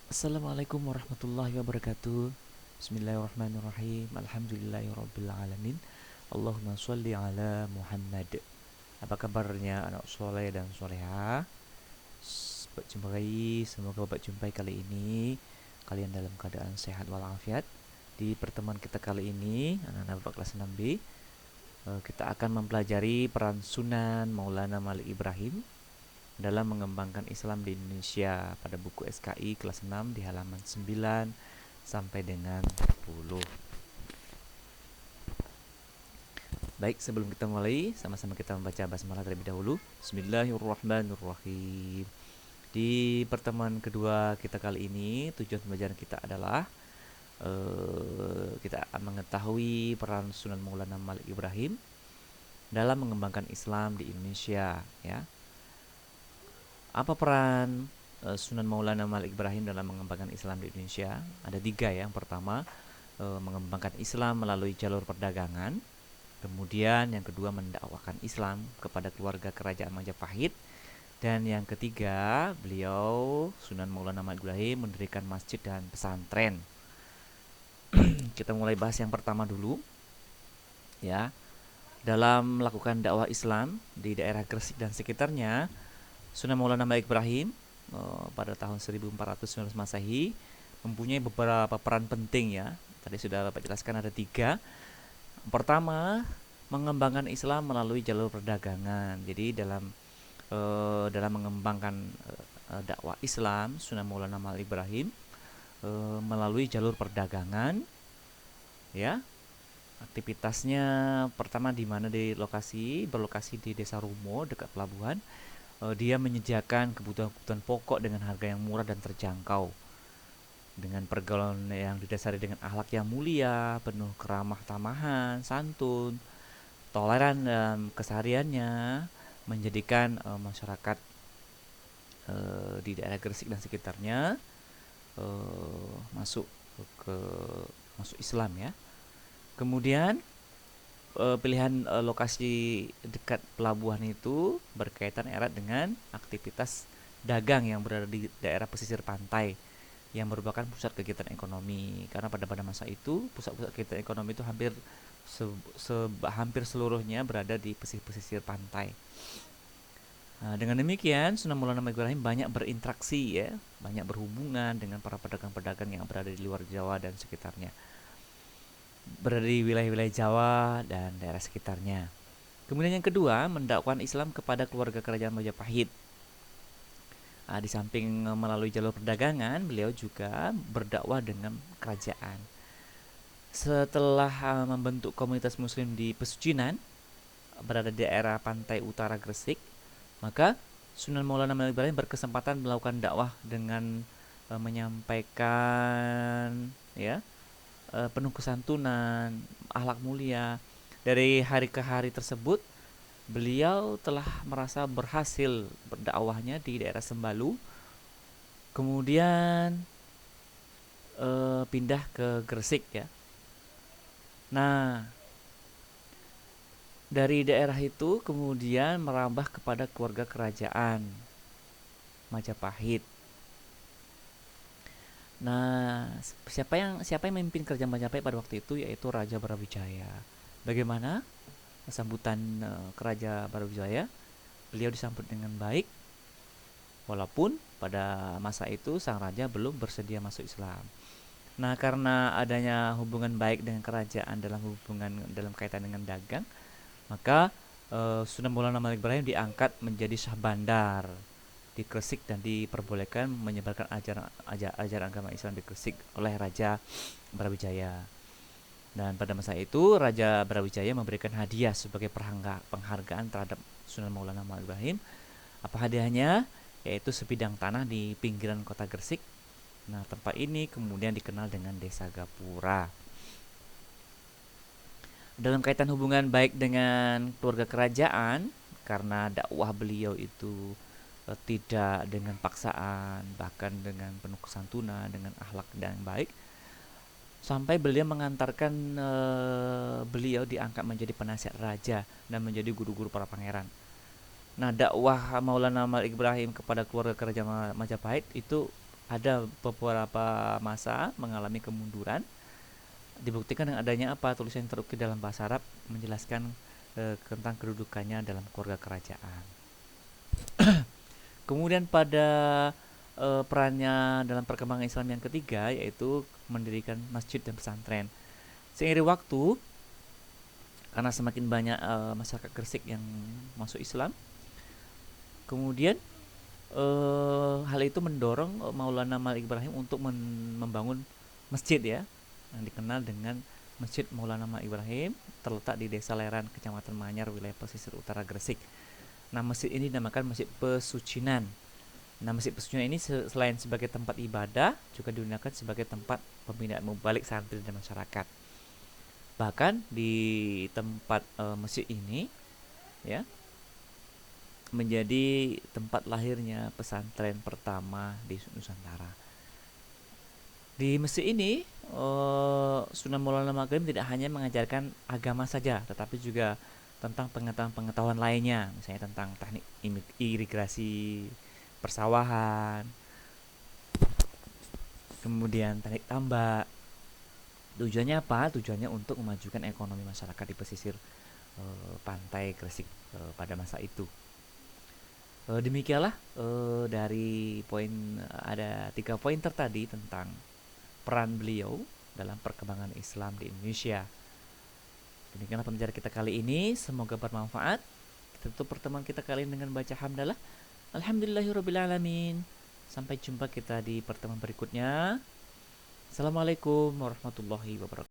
Assalamualaikum warahmatullahi wabarakatuh. Bismillahirrahmanirrahim. Alhamdulillahirrabbilalamin. Allahumma sholli ala Muhammad. Apa kabarnya anak soleh dan soleha? Bapak jumpai, semoga Bapak jumpai kali ini kalian dalam keadaan sehat walafiat. Di pertemuan kita kali ini, anak-anak Bapak kelas 6B, kita akan mempelajari peran Sunan Maulana Malik Ibrahim dalam mengembangkan Islam di Indonesia pada buku SKI kelas 6 di halaman 9 sampai dengan 10. Baik, sebelum kita mulai, sama-sama kita membaca basmalah terlebih dahulu. Bismillahirrahmanirrahim. Di pertemuan kedua kita kali ini, tujuan pembelajaran kita adalah kita akan mengetahui peran Sunan Maulana Malik Ibrahim dalam mengembangkan Islam di Indonesia, ya. Apa peran Sunan Maulana Malik Ibrahim dalam mengembangkan Islam di Indonesia? Ada tiga ya. Yang pertama, mengembangkan Islam melalui jalur perdagangan. Kemudian yang kedua, mendakwakan Islam kepada keluarga kerajaan Majapahit. Dan yang ketiga, beliau Sunan Maulana Malik Ibrahim mendirikan masjid dan pesantren. Kita mulai bahas yang pertama dulu, ya. Dalam melakukan dakwah Islam di daerah Gresik dan sekitarnya, Sunan Maulana Malik Ibrahim pada tahun 1419 Masehi mempunyai beberapa peran penting, ya. Tadi sudah Bapak jelaskan ada tiga. Pertama, mengembangkan Islam melalui jalur perdagangan. Jadi dalam mengembangkan dakwah Islam, Sunan Maulana Malik Ibrahim melalui jalur perdagangan, ya. Aktivitasnya pertama di mana berlokasi di Desa Rumo dekat pelabuhan. Dia menyediakan kebutuhan-kebutuhan pokok dengan harga yang murah dan terjangkau, dengan pergaulan yang didasari dengan akhlak yang mulia, penuh keramah tamahan, santun, toleran dalam kesehariannya, menjadikan masyarakat di daerah Gresik dan sekitarnya masuk ke masuk Islam, ya. Kemudian pilihan lokasi dekat pelabuhan itu berkaitan erat dengan aktivitas dagang yang berada di daerah pesisir pantai yang merupakan pusat kegiatan ekonomi, karena pada masa itu pusat-pusat kegiatan ekonomi itu hampir seluruhnya berada di pesisir pantai. Nah, dengan demikian Sunan Maulana Malik Ibrahim banyak berinteraksi, ya, banyak berhubungan dengan para pedagang-pedagang yang berada di luar Jawa dan sekitarnya, berada di wilayah-wilayah Jawa dan daerah sekitarnya. Kemudian yang kedua, mendakwakan Islam kepada keluarga kerajaan Majapahit. Di samping melalui jalur perdagangan, beliau juga berdakwah dengan kerajaan. Setelah membentuk komunitas Muslim di Pesucinan, berada di daerah pantai utara Gresik, maka Sunan Maulana Malik Ibrahim berkesempatan melakukan dakwah dengan menyampaikan, ya, penuh kesantunan, akhlak mulia. Dari hari ke hari tersebut, beliau telah merasa berhasil berdakwahnya di daerah Sembalu. Kemudian pindah ke Gresik, ya. Nah, dari daerah itu kemudian merambah kepada keluarga kerajaan Majapahit. Nah, siapa yang memimpin kerajaan Majapahit pada waktu itu, yaitu Raja Brawijaya. Bagaimana sambutan Raja Brawijaya? Beliau disambut dengan baik, walaupun pada masa itu sang raja belum bersedia masuk Islam. Nah, karena adanya hubungan baik dengan kerajaan dalam kaitan dengan dagang, maka Sunan Maulana Malik Ibrahim diangkat menjadi Syah Bandar di Gresik dan diperbolehkan menyebarkan ajaran agama Islam di Gresik oleh Raja Brawijaya. Dan pada masa itu Raja Brawijaya memberikan hadiah sebagai penghargaan terhadap Sunan Maulana Malik Ibrahim. Apa hadiahnya? Yaitu sebidang tanah di pinggiran kota Gresik. Nah, tempat ini kemudian dikenal dengan Desa Gapura. Dalam kaitan hubungan baik dengan keluarga kerajaan, karena dakwah beliau itu tidak dengan paksaan, bahkan dengan penuh kesantunan, dengan akhlak yang baik, sampai beliau mengantarkan beliau diangkat menjadi penasihat raja dan menjadi guru-guru para pangeran. Nah, dakwah Maulana Malik Ibrahim kepada keluarga kerajaan Majapahit itu ada beberapa masa mengalami kemunduran, dibuktikan dengan adanya apa, tulisan yang terukir dalam bahasa Arab menjelaskan tentang kedudukannya dalam keluarga kerajaan. Kemudian pada perannya dalam perkembangan Islam yang ketiga, yaitu mendirikan masjid dan pesantren. Seiring waktu, karena semakin banyak masyarakat Gresik yang masuk Islam, kemudian hal itu mendorong Maulana Malik Ibrahim untuk membangun masjid ya, yang dikenal dengan Masjid Maulana Malik Ibrahim, terletak di Desa Leran, Kecamatan Manyar, wilayah pesisir utara Gresik. Nah, masjid ini dinamakan Masjid Pesucinan. Nah, Masjid Pesucinan ini selain sebagai tempat ibadah, juga digunakan sebagai tempat pembinaan mubalik santri dan masyarakat. Bahkan di tempat masjid ini, ya, menjadi tempat lahirnya pesantren pertama di Nusantara. Di masjid ini, Sunan Maulana Malik tidak hanya mengajarkan agama saja, tetapi juga tentang pengetahuan-pengetahuan lainnya, misalnya tentang teknik irigasi persawahan, kemudian teknik tambak. Tujuannya apa? Tujuannya untuk memajukan ekonomi masyarakat di pesisir pantai Gresik pada masa itu. Demikianlah dari ada 3 poin tadi tentang peran beliau dalam perkembangan Islam di Indonesia. Demikianlah pembicaraan kita kali ini, semoga bermanfaat. Kita tutup pertemuan kita kali ini dengan baca hamdalah. Alhamdulillahirrabbilalamin. Sampai jumpa kita di pertemuan berikutnya. Assalamualaikum warahmatullahi wabarakatuh.